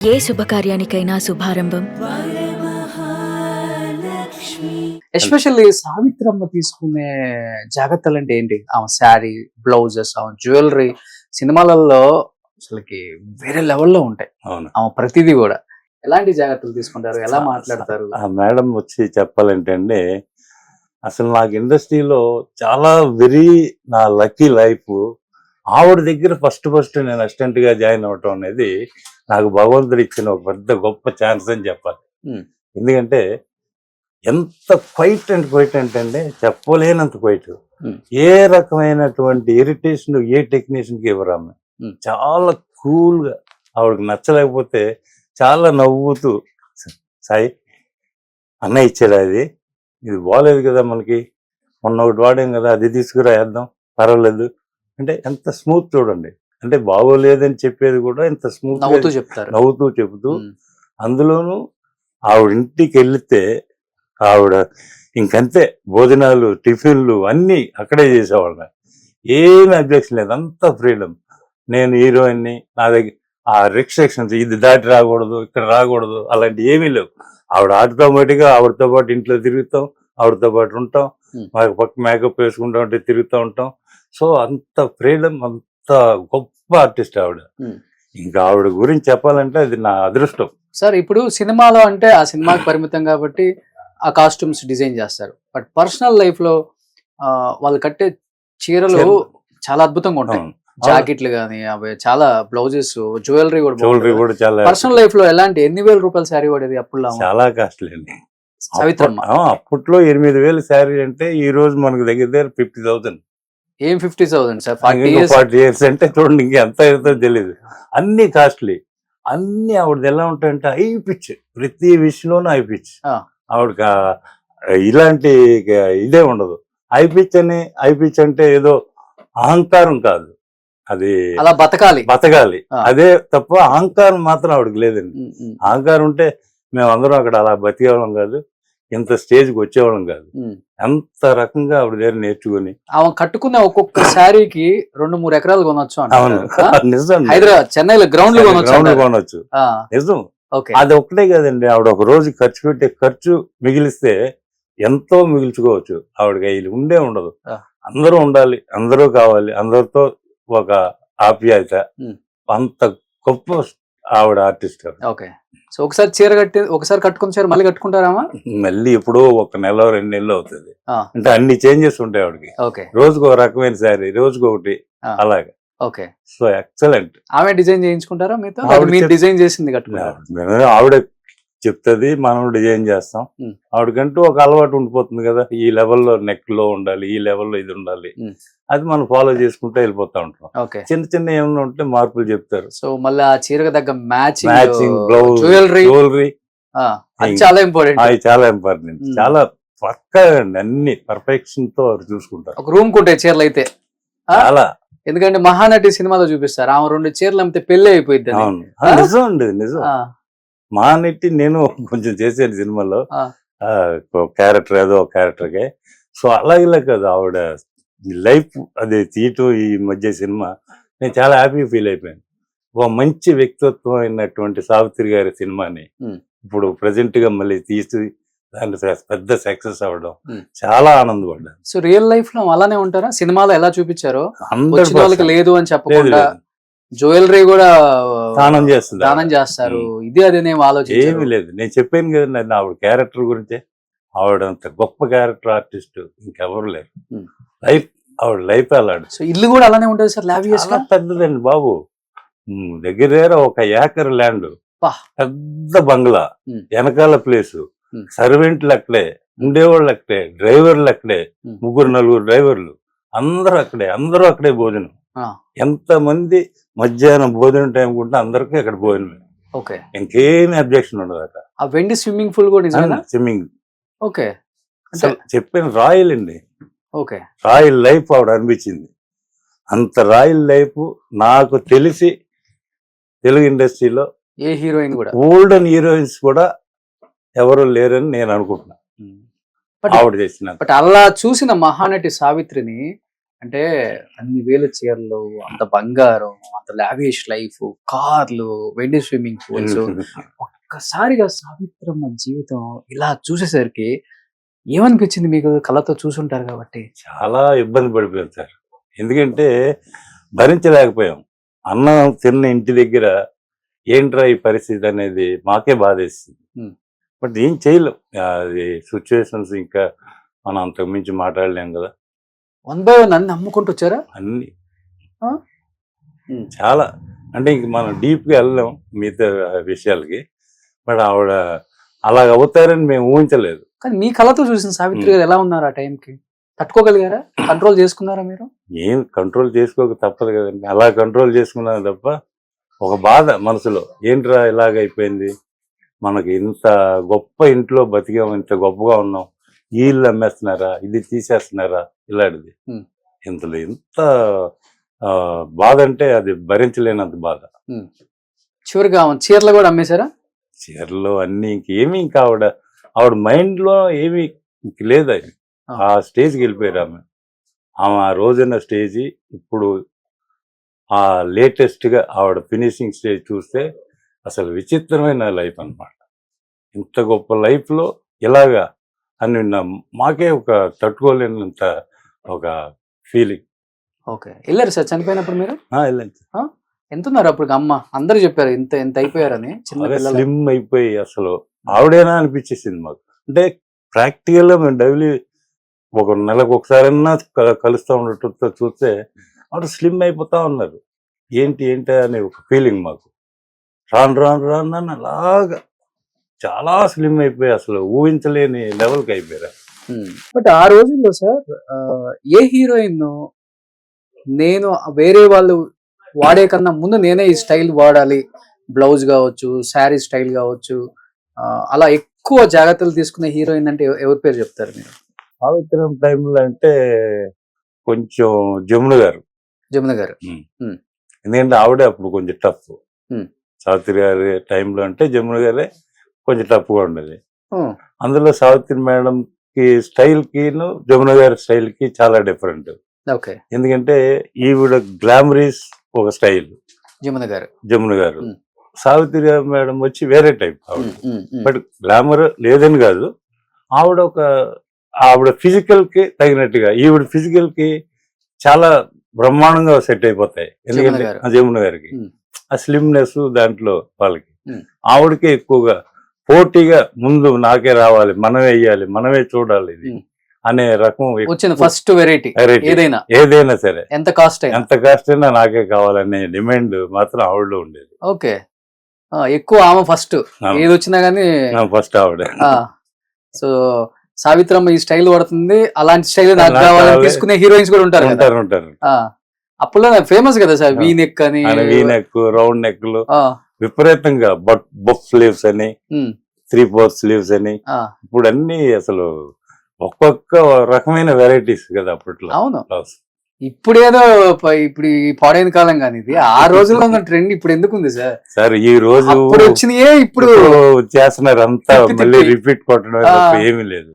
ఏ శుభకార్యానికైనా శుభారంభం. Especially Savitramma తీసుకునే జాగ్రత్తలు అంటే ఏంటి? ఆమె శారీ, బ్లౌజెస్, ఆమె జ్యువెలరీ సినిమాలలో అసలుకి వేరే లెవెల్లో ఉంటాయి. అవును. ఆమె ప్రతిదీ కూడా ఎలాంటి జాగ్రత్తలు తీసుకుంటారు, ఎలా మాట్లాడతారు? ఆ మేడం వచ్చి చెప్పాలంటే అండి, అసలు నాకు ఇండస్ట్రీలో చాలా నా లక్కీ లైఫ్. ఆవిడ దగ్గర ఫస్ట్ నేను అసిస్టెంట్ గా జాయిన్ అవటం అనేది నాకు భగవంతుడు ఇచ్చిన ఒక పెద్ద గొప్ప ఛాన్స్ అని చెప్పాలి. ఎందుకంటే ఎంత క్వైట్ అంటే చెప్పలేనంత క్వైట్. ఏ రకమైనటువంటి ఇరిటేషన్ ఏ టెక్నీషియన్ కి ఇవ్వరు ఆమె. చాలా కూల్ గా, ఆవిడకి నచ్చలేకపోతే చాలా నవ్వుతూ, సాయి అన్న ఇచ్చాడు, ఇది బాగలేదు కదా, మనకి మొన్న ఒకటి వాడాం కదా, అది తీసుకురా వేద్దాం, పర్వాలేదు అంటే ఎంత స్మూత్ చూడండి. అంటే బాగోలేదని చెప్పేది కూడా ఎంత స్మూత్ నవ్వుతూ చెబుతూ. అందులోనూ ఆవిడ ఇంటికి వెళితే ఆవిడ ఇంకంతే భోజనాలు, టిఫిన్లు అన్నీ అక్కడే చేసేవాళ్ళ. ఏమి అబ్జెక్షన్ లేదు, అంత ఫ్రీడమ్. నేను హీరోయిన్ని, నా దగ్గర ఆ రిస్ట్రిక్షన్స్, ఇది దాటి రాకూడదు, ఇక్కడ రాకూడదు, అలాంటి ఏమీ లేవు. ఆవిడ ఆటోమేటిక్గా ఆవిడతో పాటు ఇంట్లో తిరుగుతాం, ఆవిడతో పాటు ఉంటాం, మాకు పక్క మేకప్ వేసుకుంటా ఉంటే తిరుగుతూ ఉంటాం. సో అంత ఫ్రీడమ్, అంత గొప్ప ఆర్టిస్ట్ ఆవిడ. ఇంకా ఆవిడ గురించి చెప్పాలంటే అది నా అదృష్టం. సార్ ఇప్పుడు సినిమాలో అంటే ఆ సినిమాకి పరిమితం కాబట్టి ఆ కాస్ట్యూమ్స్ డిజైన్ చేస్తారు. బట్ పర్సనల్ లైఫ్ లో వాళ్ళు కట్టే చీరలు చాలా అద్భుతంగా ఉంటాయి. జాకెట్లు గానీ, అవి చాలా బ్లౌజెస్, జ్యువెలరీ కూడా చాలా. పర్సనల్ లైఫ్ లో ఎలాంటి ఎన్ని వేల రూపాయల శారీ పడేది అప్పుడు? చాలా కాస్ట్లీ అండి సావిత్రమ్మ. అప్పట్లో 8,000 శారీ అంటే ఈ రోజు మనకు దగ్గర 50,000. ఏం 50,000 సార్? 40 years అంటే చూడండి, ఇంకెంత అవుతుందో తెలియదు. అన్ని కాస్ట్లీ, అన్ని. ఆవిడది ఎలా ఉంటాయంటే హై పిచ్, ప్రతి విషయంలోనూ హై పిచ్. ఆవిడకి ఇలాంటి ఇదే ఉండదు. హై పిచ్ అంటే ఏదో అహంకారం కాదు, అది అలా బతకాలి. అదే తప్ప అహంకారం మాత్రం ఆవిడకి లేదండి. అహంకారం ఉంటే మేమందరం అక్కడ అలా బతికేవాళ్ళం కాదు, ఇంత స్టేజ్కి వచ్చేవాళ్ళం కాదు. అంత రకంగా ఆవిడ దగ్గర నేర్చుకుని ఆమె కట్టుకున్న ఒక్కొక్క శారీకి 2-3 ఎకరాలు కొనొచ్చు. నిజం. హైదరాబాద్, చెన్నైలో గ్రౌండ్ కొనొచ్చు. నిజం. అది ఒకటే కదండి, ఆవిడ ఒక రోజు ఖర్చు పెట్టే ఖర్చు మిగిలిస్తే ఎంతో మిగిల్చుకోవచ్చు. ఆవిడకి ఉండదు. అందరూ ఉండాలి, అందరూ కావాలి, అందరితో ఒక ఆప్యాయత. అంత గొప్ప ఆవిడ ఆర్టిస్ట్. ఓకే. సో ఒకసారి చీర ఒకసారి కట్టుకున్న చీర మళ్ళీ కట్టుకుంటారామా? మళ్ళీ ఎప్పుడో 1 నెల 2 నెలలు అవుతుంది. అంటే అన్ని చేంజెస్ ఉంటాయి ఆవిడకి. రోజుకు ఒక రకమైన శారీ, రోజుకు ఒకటి, అలాగా. ఓకే. So excellent. ఆమె డిజైన్ చేయించుకుంటారా మీతో? డిజైన్ చేసింది కట్టుకుంటారు? ఆవిడ చెప్తుంది, మనం డిజైన్ చేస్తాం. ఆవిడకంటూ ఒక అలవాటు ఉండిపోతుంది కదా, ఈ లెవెల్లో నెక్ లో ఉండాలి, ఈ లెవెల్లో ఇది ఉండాలి, అది మనం ఫాలో చేసుకుంటూ వెళ్ళిపోతా ఉంటాం. చిన్న ఏమన్నా ఉంటే మార్పులు చెప్తారు. సో మళ్ళీ ఆ చీరకు తగ్గ మ్యాచింగ్ బ్లౌజ్, జ్యువెలరీ చాలా ఇంపార్టెంట్. అది చాలా ఇంపార్టెంట్. చాలా పక్కా అండి, అన్ని పర్ఫెక్షన్ తో చూసుకుంటారు. ఒక రూమ్ కుంటే చీరలు అయితే చాలా. ఎందుకంటే మహానటి సినిమాలో చూపిస్తారు, ఆమె 2 చీరలు అమ్మితే పెళ్లి అయిపోయింది. నిజం అండి, నిజం. మహానటి నేను కొంచెం చేశాను సినిమాలో, క్యారెక్టర్ ఏదో ఒక క్యారెక్టర్కే. సో అలాగే కాదు, ఆవిడ లైఫ్ అది తీయటం, ఈ మధ్య సినిమా నేను చాలా హ్యాపీ ఫీల్ అయిపోయాను. ఒక మంచి వ్యక్తిత్వం అయినటువంటి సావిత్రి గారి సినిమాని ఇప్పుడు ప్రెసెంట్ గా మళ్ళీ తీసి దాన్ని పెద్ద సక్సెస్ అవ్వడం చాలా ఆనందపడ్డాను. సో రియల్ లైఫ్ లో అలానే ఉంటారా? సినిమాలో ఎలా చూపించారో వాళ్ళకి లేదు అని చెప్పకుండా జ్యువెలరీ కూడా దానం చేస్తారు, ఇది అదేనేం ఆలోచన ఏమీ లేదు. నేను చెప్పాను కదండి, ఆవిడ క్యారెక్టర్ గురించే. ఆవిడ అంత గొప్ప క్యారెక్టర్ ఆర్టిస్ట్ ఇంకెవరు లేరు. ఆవిడ లైఫ్ అలాడు. సో ఇల్లు కూడా అలానే ఉంటుంది సార్? పెద్దదండి బాబు, దగ్గర 1 ఏకర్ ల్యాండ్, పెద్ద బంగ్లా, వెనకాల ప్లేసు, సర్వెంట్లు అక్కడే, ఉండేవాళ్ళు అక్కడే, డ్రైవర్లు అక్కడే, 3-4 డ్రైవర్లు, అందరూ అక్కడే భోజనం. ఎంతమంది మధ్యాహ్నం భోజనం టైం కూడా అందరికీ అక్కడ భోజనం. ఇంకేమి అబ్జెక్షన్ ఉండదు అక్కడ. వెండి స్విమ్మింగ్ పూల్ కూడా స్విమ్మింగ్. ఓకే. చెప్పిన రాయల్ అండి, ఓకే. రాయల్ లైఫ్ ఆవిడ అనిపించింది. అంత రాయల్ లైఫ్ నాకు తెలిసి తెలుగు ఇండస్ట్రీలో ఏ హీరోయిన్ కూడా, ఓల్డెన్ హీరోయిన్స్ కూడా ఎవరు లేరని నేను అనుకుంటున్నా ఆవిడ చేసిన. బట్ అలా చూసిన మహానటి సావిత్రిని అంటే అన్ని వేల చీరలు, అంత బంగారం, అంత లావిష్ లైఫ్, కార్లు, వెండి స్విమ్మింగ్ పూల్స్, ఒక్కసారిగా సావిత్రమ్మ జీవితం ఇలా చూసేసరికి ఏమనిపించింది మీకు? కళ్ళతో చూసుంటారు కాబట్టి. చాలా ఇబ్బంది పడిపోయాం సార్. ఎందుకంటే భరించలేకపోయాం. అన్నం తిన్న ఇంటి దగ్గర ఏంట్రా ఈ పరిస్థితి అనేది మాకే బాధేస్తుంది. ఉమ్. బట్ ఏం చేయలేం. అది సిచ్యువేషన్స్ ఇంకా మనం అంతకు మించి మాట్లాడలేం కదా. 1 by 1 అన్ని అమ్ముకుంటూ వచ్చారా? అన్ని ఆ? ఉమ్. చాలా అంటే ఇంక మనం డీప్గా వెళ్ళాం మిగతా విషయాలకి. బట్ ఆవిడ అలాగ అవుతారని మేము ఊహించలేదు. కానీ మీ కళ్ళతో చూసిన సావిత్రి గారు ఎలా ఉన్నారు ఆ టైంకి? తట్టుకోగలిగారా? కంట్రోల్ చేసుకున్నారా మీరు? ఏం కంట్రోల్ చేసుకోక తప్పదు కదండి. అలా కంట్రోల్ చేసుకున్నాను తప్ప ఒక బాధ మనసులో, ఏంట్రా ఇలాగ అయిపోయింది, మనకి ఇంత గొప్ప ఇంట్లో బతికాం, ఇంత గొప్పగా ఉన్నాం, ఈ ఇల్లు అమ్మేస్తున్నారా, ఇది తీసేస్తున్నారా, ఇలాంటిది. ఉమ్. ఇంతలో ఎంత బాధ అంటే అది భరించలేనంత బాధ. ఉమ్. చివరిగా ఆమె చీరలు కూడా అమ్మేశారా? చీరలు అన్ని ఇంకేమి ఇంకా ఆవిడ మైండ్ లో ఏమి ఇంక లేదు. అది ఆ స్టేజ్కి వెళ్ళిపోయారు ఆమె. ఆ రోజున్న స్టేజ్ ఇప్పుడు ఆ లేటెస్ట్ గా ఆవిడ ఫినిషింగ్ స్టేజ్ చూస్తే అసలు విచిత్రమైన లైఫ్ అన్నమాట. ఇంత గొప్ప లైఫ్ లో ఇలాగా అని మాకే ఒక తట్టుకోలేనంత ఒక ఫీలింగ్. ఓకే, వెళ్ళారు సార్ చనిపోయినప్పుడు మీరు? వెళ్ళండి. ఎంత ఉన్నారు అప్పుడు? అమ్మ అందరూ చెప్పారు ఇంత ఎంత అయిపోయారని. చిన్న పిల్లలు స్లిమ్ అయిపోయి అసలు ఆవిడేనా అనిపించేసింది మాకు. అంటే ప్రాక్టికల్ గా మేము డైలీ ఒక నెలకు ఒకసారైనా కలుస్తూ ఉండటంతో చూస్తే ఆవిడ స్లిమ్ అయిపోతా ఉన్నారు. ఏంటి ఏంటి అనే ఒక ఫీలింగ్ మాకు. రాను రాను రాను రాను అలాగా చాలా స్లిమ్ అయిపోయి అసలు ఊహించలేని లెవెల్కి అయిపోయారు. బట్ ఆ రోజుల్లో సార్ ఏ హీరోయిన్ నేను వేరే వాళ్ళు వాడే కన్నా ముందు నేనే ఈ స్టైల్ వాడాలి, బ్లౌజ్ కావచ్చు, శారీ స్టైల్ కావచ్చు, అలా ఎక్కువ జాగ్రత్తలు తీసుకునే హీరోయిన్ అంటే ఎవరి పేరు చెప్తారు మీరు? సావిత్రం టైంలో అంటే కొంచెం జమున గారు. జమున గారు. ఎందుకంటే ఆవిడే అప్పుడు కొంచెం టఫ్. సావిత్రి గారి టైంలో అంటే జమున గారే కొంచెం టఫ్గా ఉండేది. అందులో సావిత్రి మేడం కి స్టైల్ కి జమున గారి స్టైల్ కి చాలా డిఫరెంట్. ఓకే, ఎందుకంటే ఈవిడ గ్లామరీస్ ఒక స్టైల్ జమున గారు, సావిత్రి గారు మేడం వచ్చి వేరే టైప్ ఆవిడ. బట్ గ్లామర్ లేదని కాదు, ఆవిడ ఫిజికల్ కి తగినట్టుగా ఈవిడ ఫిజికల్ కి చాలా బ్రహ్మాండంగా సెట్ అయిపోతాయి. ఎందుకంటే జమున గారికి ఆ స్లిమ్నెస్ దాంట్లో వాళ్ళకి, ఆవిడకే ఎక్కువగా పోటీగా ముందు నాకే రావాలి, మనమే వేయాలి, మనమే చూడాలి ఇది అనే రకం వచ్చిన ఫస్ట్ వెరైటీ ఏదైనా సరే ఎంత కాస్ట్ అయినా నాకే కావాలనే డిమాండ్ మాత్రం ఆవిడలో ఉండేది. ఓకే, ఎక్కువ ఆమె ఫస్ట్ ఏది వచ్చినా గానీ ఫస్ట్ ఆవిడ. సో సావిత్రమ్మ ఈ స్టైల్ పడుతుంది, అలాంటి స్టైల్ నాకు కావాలని తీసుకునే హీరోయిన్స్ కూడా ఉంటారు. అప్పుడు ఫేమస్ కదా సార్, వీ నెక్ అని, వీ నెక్, రౌండ్ నెక్లు విపరీతంగా, బఫ్ స్లీవ్స్ అని, 3/4 స్లీవ్స్ అని, ఇప్పుడు అన్ని అసలు ఒక్కొక్క రకమైన వెరైటీస్ కదా అప్పట్లో. అవును, ఇప్పుడేదో ఇప్పుడు పాడైన కాలం కానీ ఇది ఆ రోజుల్లో ఉన్న ట్రెండ్ ఇప్పుడు ఎందుకు ఉంది సార్? ఈ రోజు వచ్చినాయే ఇప్పుడు చేస్తున్నారు అంతా, మళ్ళీ రిపీట్ కొట్టడం ఏమీ లేదు.